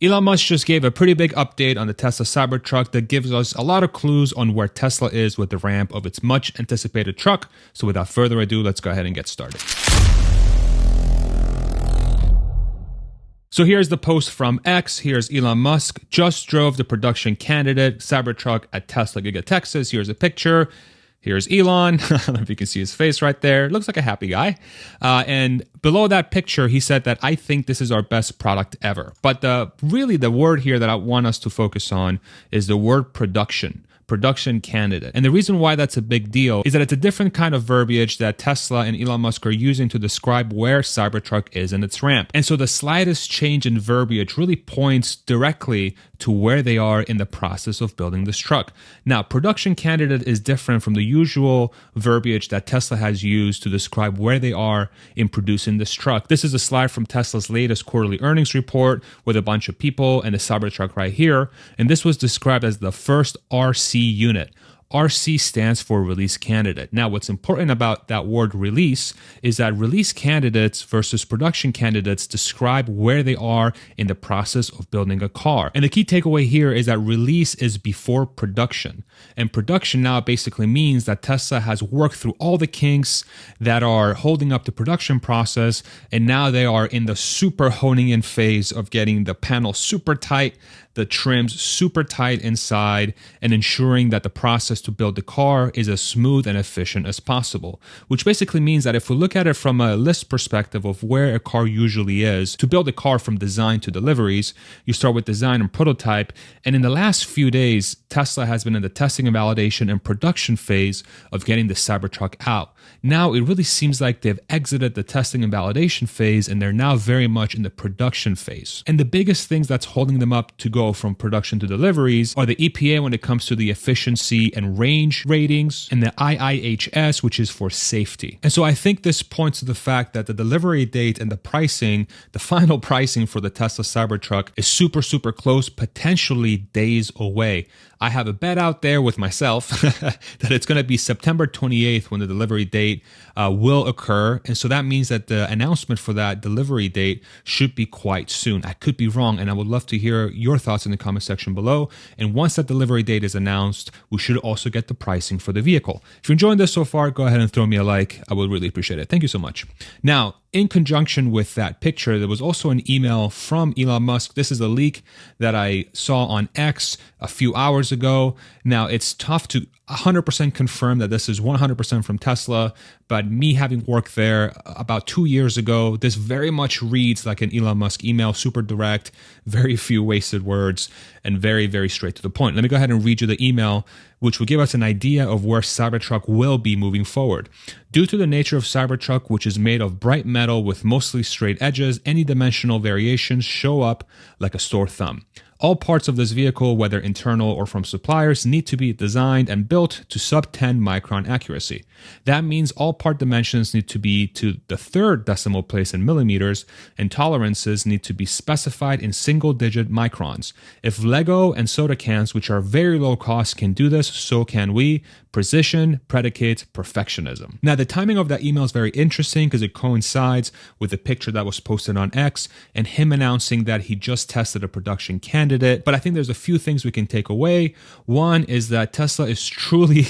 Elon Musk just gave a pretty big update on the Tesla Cybertruck that gives us a lot of clues on where Tesla is with the ramp of its much anticipated truck. So without further ado, let's go ahead and get started. So here's the post from X. Here's Elon Musk. Just drove the production candidate Cybertruck at Tesla Giga Texas. Here's a picture. Here's Elon. I don't know if you can see his face right there. Looks like a happy guy. And below that picture, he said that I think this is our best product ever. But really the word here that I want us to focus on is the word production candidate. And the reason why that's a big deal is that it's a different kind of verbiage that Tesla and Elon Musk are using to describe where Cybertruck is in its ramp. And so the slightest change in verbiage really points directly to where they are in the process of building this truck. Now, production candidate is different from the usual verbiage that Tesla has used to describe where they are in producing this truck. This is a slide from Tesla's latest quarterly earnings report with a bunch of people and the Cybertruck right here. And this was described as the first RC unit. RC stands for release candidate. Now, what's important about that word release is that release candidates versus production candidates describe where they are in the process of building a car. And the key takeaway here is that release is before production. And production now basically means that Tesla has worked through all the kinks that are holding up the production process. And now they are in the super honing in phase of getting the panel super tight, the trims super tight inside, and ensuring that the process to build the car is as smooth and efficient as possible. Which basically means that if we look at it from a list perspective of where a car usually is, to build a car from design to deliveries, you start with design and prototype. And in the last few days, Tesla has been in the testing and validation and production phase of getting the Cybertruck out. Now it really seems like they've exited the testing and validation phase and they're now very much in the production phase. And the biggest things that's holding them up to go from production to deliveries are the EPA when it comes to the efficiency and range ratings, and the IIHS, which is for safety. And so I think this points to the fact that the delivery date and the pricing, the final pricing for the Tesla Cybertruck is super, super close, potentially days away. I have a bet out there with myself that it's going to be September 28th when the delivery date will occur. And so that means that the announcement for that delivery date should be quite soon. I could be wrong, and I would love to hear your thoughts in the comment section below. And once that delivery date is announced, we should also get the pricing for the vehicle. If you're enjoying this so far, go ahead and throw me a like. I would really appreciate it. Thank you so much. Now, in conjunction with that picture, there was also an email from Elon Musk. This is a leak that I saw on X a few hours ago. Now, it's tough to 100% confirm that this is 100% from Tesla, but me having worked there about 2 years ago, this very much reads like an Elon Musk email, super direct, very few wasted words, and very, very straight to the point. Let me go ahead and read you the email, which will give us an idea of where Cybertruck will be moving forward. Due to the nature of Cybertruck, which is made of bright metal with mostly straight edges, any dimensional variations show up like a sore thumb. All parts of this vehicle, whether internal or from suppliers, need to be designed and built to sub 10 micron accuracy. That means all part dimensions need to be to the third decimal place in millimeters, and tolerances need to be specified in single-digit microns. If Lego and soda cans, which are very low cost, can do this, so can we. Precision predicates perfectionism. Now, the timing of that email is very interesting because it coincides with the picture that was posted on X and him announcing that he just tested a production candidate. But I think there's a few things we can take away. One is that Tesla is truly,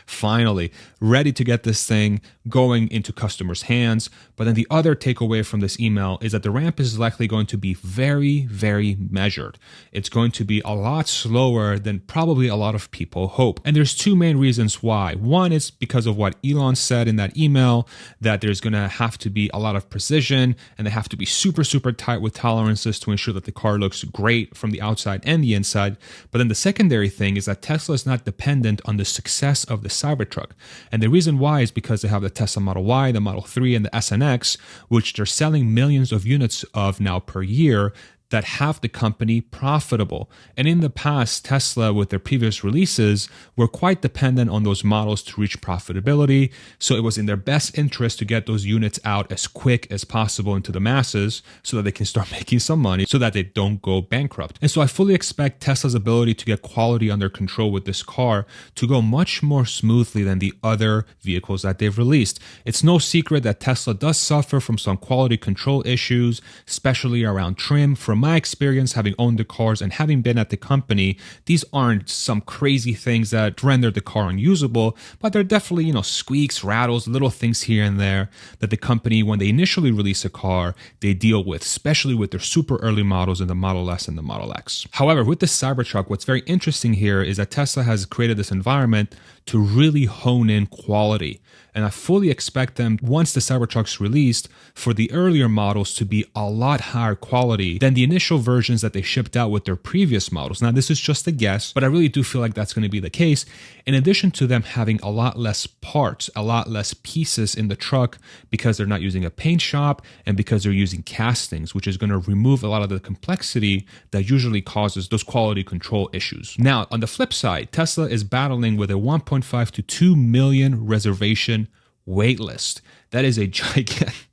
finally ready to get this thing going into customers' hands. But then the other takeaway from this email is that the ramp is likely going to be very, very measured. It's going to be a lot slower than probably a lot of people hope. And there's two main reasons why. One is because of what Elon said in that email, that there's going to have to be a lot of precision and they have to be super, super tight with tolerances to ensure that the car looks great from the outside and the inside. But then the secondary thing is that Tesla is not dependent on the success of the Cybertruck. And the reason why is because they have the Tesla Model Y, the Model 3, and the S and X, which they're selling millions of units of now per year, that have the company profitable. And in the past, Tesla, with their previous releases, were quite dependent on those models to reach profitability. So it was in their best interest to get those units out as quick as possible into the masses so that they can start making some money so that they don't go bankrupt. And so I fully expect Tesla's ability to get quality under control with this car to go much more smoothly than the other vehicles that they've released. It's no secret that Tesla does suffer from some quality control issues, especially around trim from my experience, having owned the cars and having been at the company, these aren't some crazy things that render the car unusable, but they're definitely, squeaks, rattles, little things here and there that the company, when they initially release a car, they deal with, especially with their super early models in the Model S and the Model X. However, with the Cybertruck, what's very interesting here is that Tesla has created this environment to really hone in quality. And I fully expect them, once the Cybertruck's released, for the earlier models to be a lot higher quality than the initial versions that they shipped out with their previous models. Now, this is just a guess, but I really do feel like that's going to be the case. In addition to them having a lot less parts, a lot less pieces in the truck because they're not using a paint shop and because they're using castings, which is going to remove a lot of the complexity that usually causes those quality control issues. Now, on the flip side, Tesla is battling with a 1.5 to 2 million reservation wait list. That is a gigantic.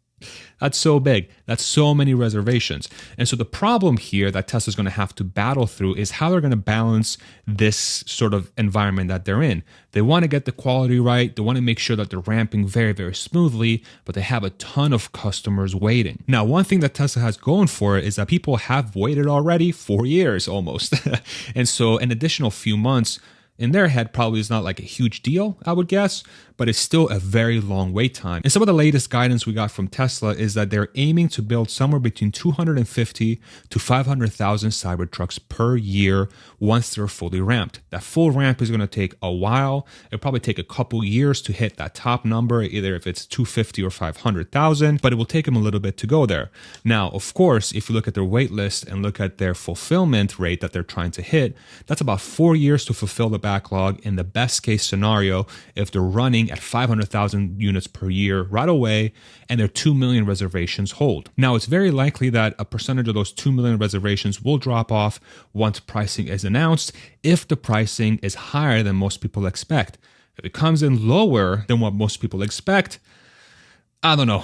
That's so big. That's so many reservations. And so the problem here that Tesla's going to have to battle through is how they're going to balance this sort of environment that they're in. They want to get the quality right. They want to make sure that they're ramping very, very smoothly, but they have a ton of customers waiting. Now, one thing that Tesla has going for it is that people have waited already 4 years almost. And so an additional few months in their head probably is not like a huge deal, I would guess, but it's still a very long wait time. And some of the latest guidance we got from Tesla is that they're aiming to build somewhere between 250 to 500,000 Cybertrucks per year once they're fully ramped. That full ramp is going to take a while. It'll probably take a couple years to hit that top number, either if it's 250 or 500,000, but it will take them a little bit to go there. Now, of course, if you look at their wait list and look at their fulfillment rate that they're trying to hit, that's about 4 years to fulfill the backlog in the best case scenario if they're running at 500,000 units per year right away and their 2 million reservations hold. Now, it's very likely that a percentage of those 2 million reservations will drop off once pricing is announced if the pricing is higher than most people expect. If it comes in lower than what most people expect, I don't know.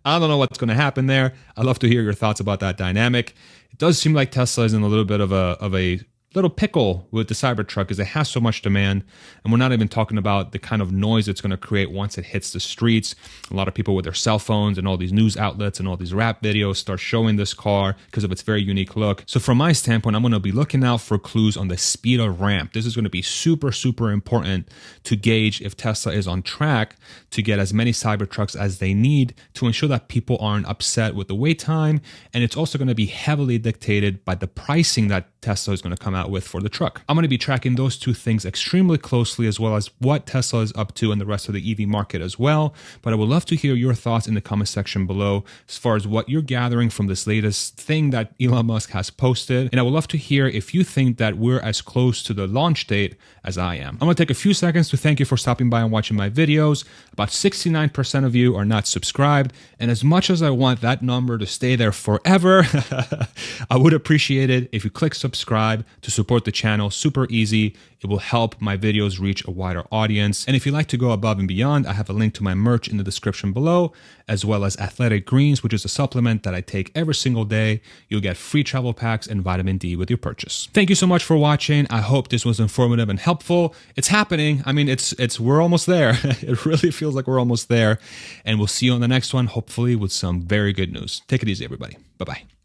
I don't know what's going to happen there. I'd love to hear your thoughts about that dynamic. It does seem like Tesla is in a little bit of a little pickle with the Cybertruck because it has so much demand, and we're not even talking about the kind of noise it's going to create once it hits the streets. A lot of people with their cell phones and all these news outlets and all these rap videos start showing this car because of its very unique look. So from my standpoint, I'm going to be looking out for clues on the speed of ramp. This is going to be super, super important to gauge if Tesla is on track to get as many Cybertrucks as they need to ensure that people aren't upset with the wait time. And it's also going to be heavily dictated by the pricing that Tesla is going to come out with for the truck. I'm going to be tracking those two things extremely closely, as well as what Tesla is up to and the rest of the EV market as well. But I would love to hear your thoughts in the comment section below as far as what you're gathering from this latest thing that Elon Musk has posted. And I would love to hear if you think that we're as close to the launch date as I am. I'm going to take a few seconds to thank you for stopping by and watching my videos. About 69% of you are not subscribed. And as much as I want that number to stay there forever, I would appreciate it if you click subscribe to support the channel. Super easy. It will help my videos reach a wider audience. And if you'd like to go above and beyond, I have a link to my merch in the description below, as well as Athletic Greens, which is a supplement that I take every single day. You'll get free travel packs and vitamin D with your purchase. Thank you so much for watching. I hope this was informative and helpful. It's happening. I mean, we're almost there. It really feels like we're almost there. And we'll see you on the next one, hopefully with some very good news. Take it easy, everybody. Bye-bye.